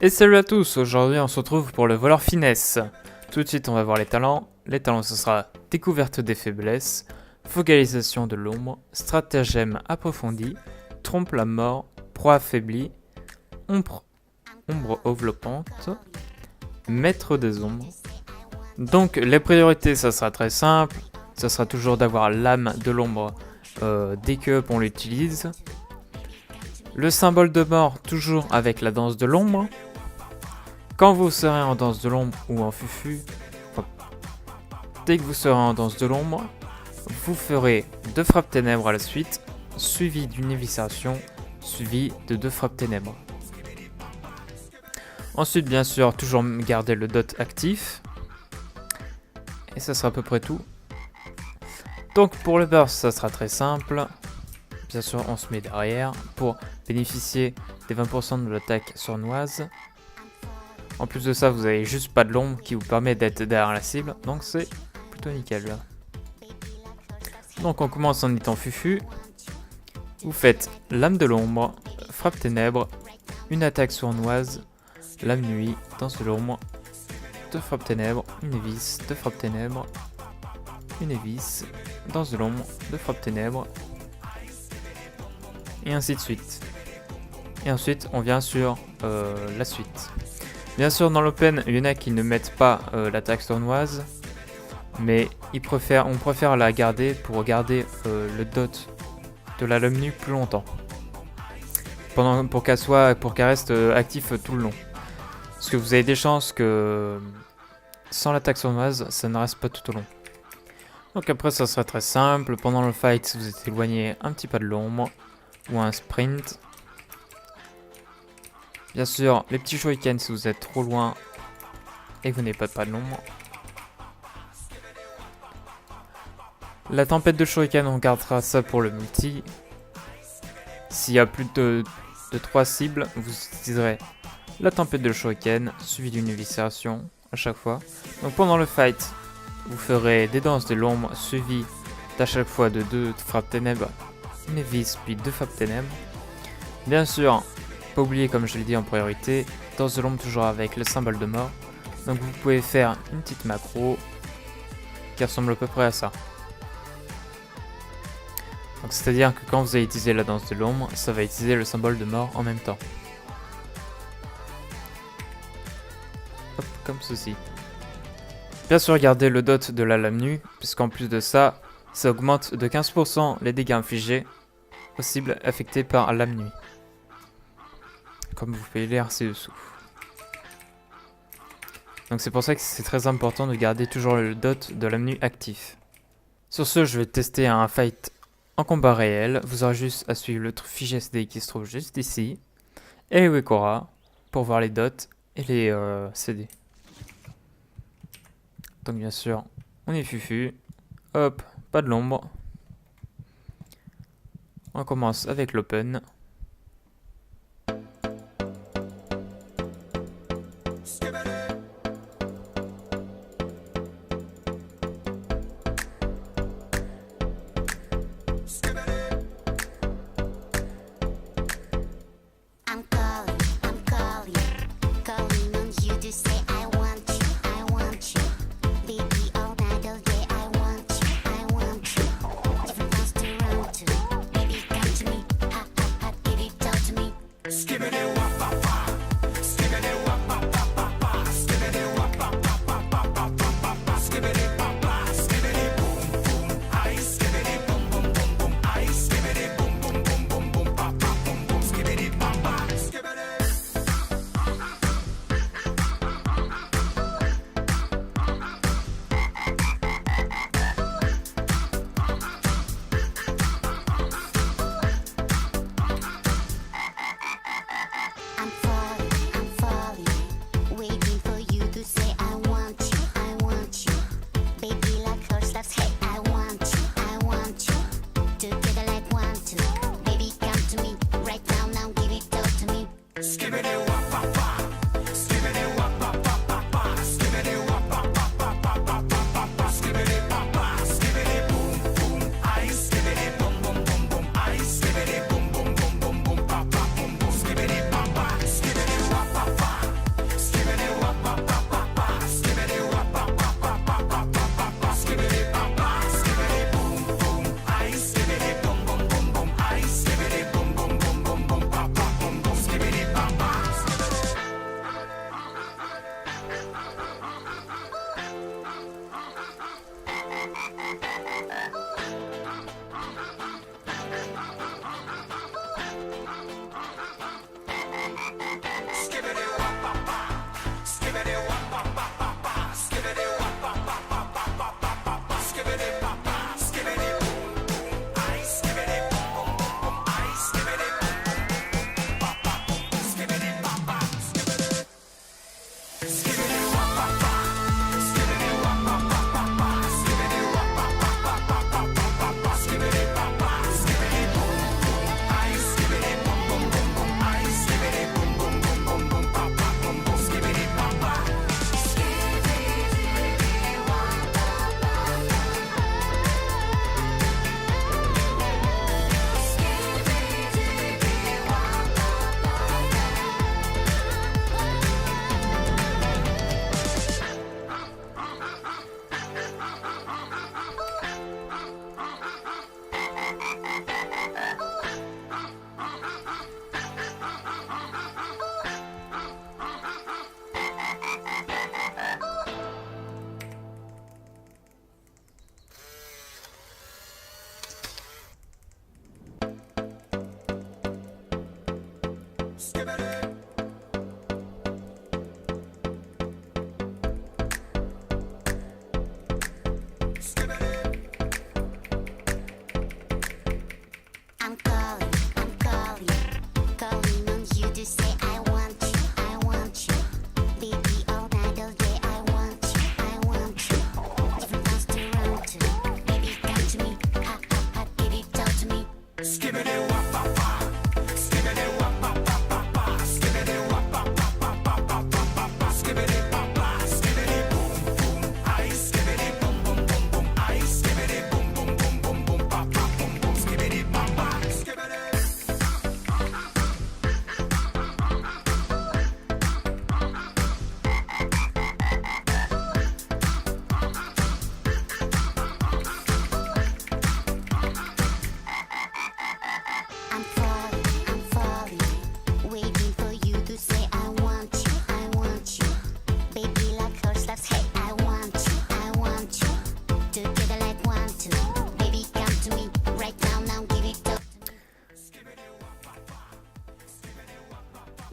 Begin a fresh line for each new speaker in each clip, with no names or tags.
Et salut à tous, aujourd'hui on se retrouve pour le voleur finesse. Tout de suite on va voir les talents. Les talents ce sera découverte des faiblesses, focalisation de l'ombre, stratagème approfondi, trompe la mort, proie affaiblie, ombre enveloppante, maître des ombres. Donc les priorités ça sera très simple, ça sera toujours d'avoir l'âme de l'ombre dès que on l'utilise. Le symbole de mort toujours avec la danse de l'ombre. Quand vous serez en danse de l'ombre ou en fufu, dès que vous serez en danse de l'ombre, vous ferez 2 frappes ténèbres à la suite, suivi d'une éviscération, suivi de 2 frappes ténèbres. Ensuite, bien sûr, toujours garder le dot actif. Et ça sera à peu près tout. Donc pour le burst, ça sera très simple. Bien sûr, on se met derrière pour bénéficier des 20% de l'attaque sournoise. En plus de ça, vous avez juste pas de l'ombre qui vous permet d'être derrière la cible, donc c'est plutôt nickel. Donc on commence en étant fufu. Vous faites lame de l'ombre, frappe ténèbres, une attaque sournoise, lame nuit, danse de l'ombre, 2 frappes ténèbres, une évis, 2 frappes ténèbres, une évis, danse de l'ombre, 2 frappes ténèbres, et ainsi de suite. Et ensuite on vient sur la suite. Bien sûr, dans l'open, il y en a qui ne mettent pas l'attaque sournoise, mais on préfère la garder pour garder le dot de la lame nue plus longtemps, pour qu'elle reste active tout le long. Parce que vous avez des chances que sans l'attaque sournoise, ça ne reste pas tout au long. Donc après, ça sera très simple. Pendant le fight, vous êtes éloigné un petit pas de l'ombre ou un sprint. Bien sûr, les petits shurikens si vous êtes trop loin et que vous n'avez pas de l'ombre. La tempête de shuriken, on gardera ça pour le multi. S'il y a plus de 3 cibles, vous utiliserez la tempête de shuriken suivie d'une éviscération à chaque fois. Donc pendant le fight, vous ferez des danses de l'ombre suivies d'à chaque fois de 2 frappes ténèbres, une évis puis 2 frappes ténèbres. Bien sûr, pas oublier, comme je l'ai dit en priorité, danse de l'ombre toujours avec le symbole de mort. Donc vous pouvez faire une petite macro qui ressemble à peu près à ça. Donc c'est à dire que quand vous allez utiliser la danse de l'ombre, ça va utiliser le symbole de mort en même temps. Hop, comme ceci. Bien sûr, gardez le dot de la lame nue, puisqu'en plus de ça, ça augmente de 15% les dégâts infligés aux cibles affectées par lame nue. Comme vous pouvez lire ci-dessous. Donc c'est pour ça que c'est très important de garder toujours le dot de lame nue actif. Sur ce, je vais tester un fight en combat réel. Vous aurez juste à suivre le fichier SD qui se trouve juste ici. Et les Wekora pour voir les dots et les CD. Donc bien sûr, on est fufu. Hop, pas de l'ombre. On commence avec l'open.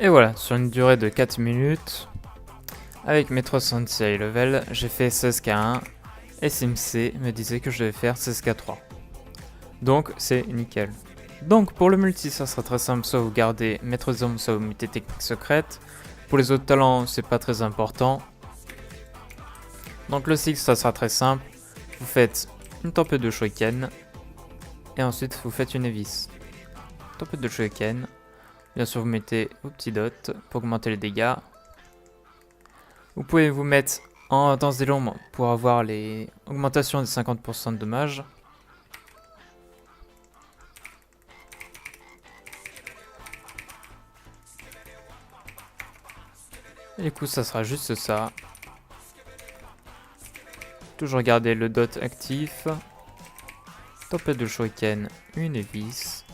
Et voilà, sur une durée de 4 minutes, avec mes 306 high level, j'ai fait 16k1 et SimC me disait que je devais faire 16k3. Donc c'est nickel. Donc pour le multi, ça sera très simple, soit vous gardez maître des ombres, soit vous mettez technique secrète. Pour les autres talents, c'est pas très important. Donc le cycle, ça sera très simple. Vous faites une tempête de shuriken et ensuite vous faites une vis. Tempête de shuriken. Bien sûr, vous mettez vos petits dots pour augmenter les dégâts. Vous pouvez vous mettre en danse des l'ombre pour avoir les augmentations de 50% de dommages. Et du coup, ça sera juste ça. Toujours garder le dot actif. Tempête de shuriken, une vis.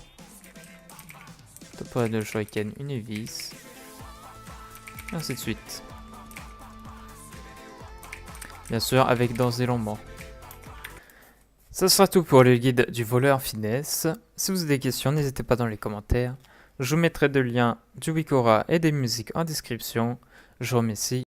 Tempête de shuriken, une vis. Et ainsi de suite. Bien sûr, avec danse des longs. Ça sera tout pour le guide du voleur finesse. Si vous avez des questions, n'hésitez pas dans les commentaires. Je vous mettrai des liens du Wikora et des musiques en description. Je vous remercie.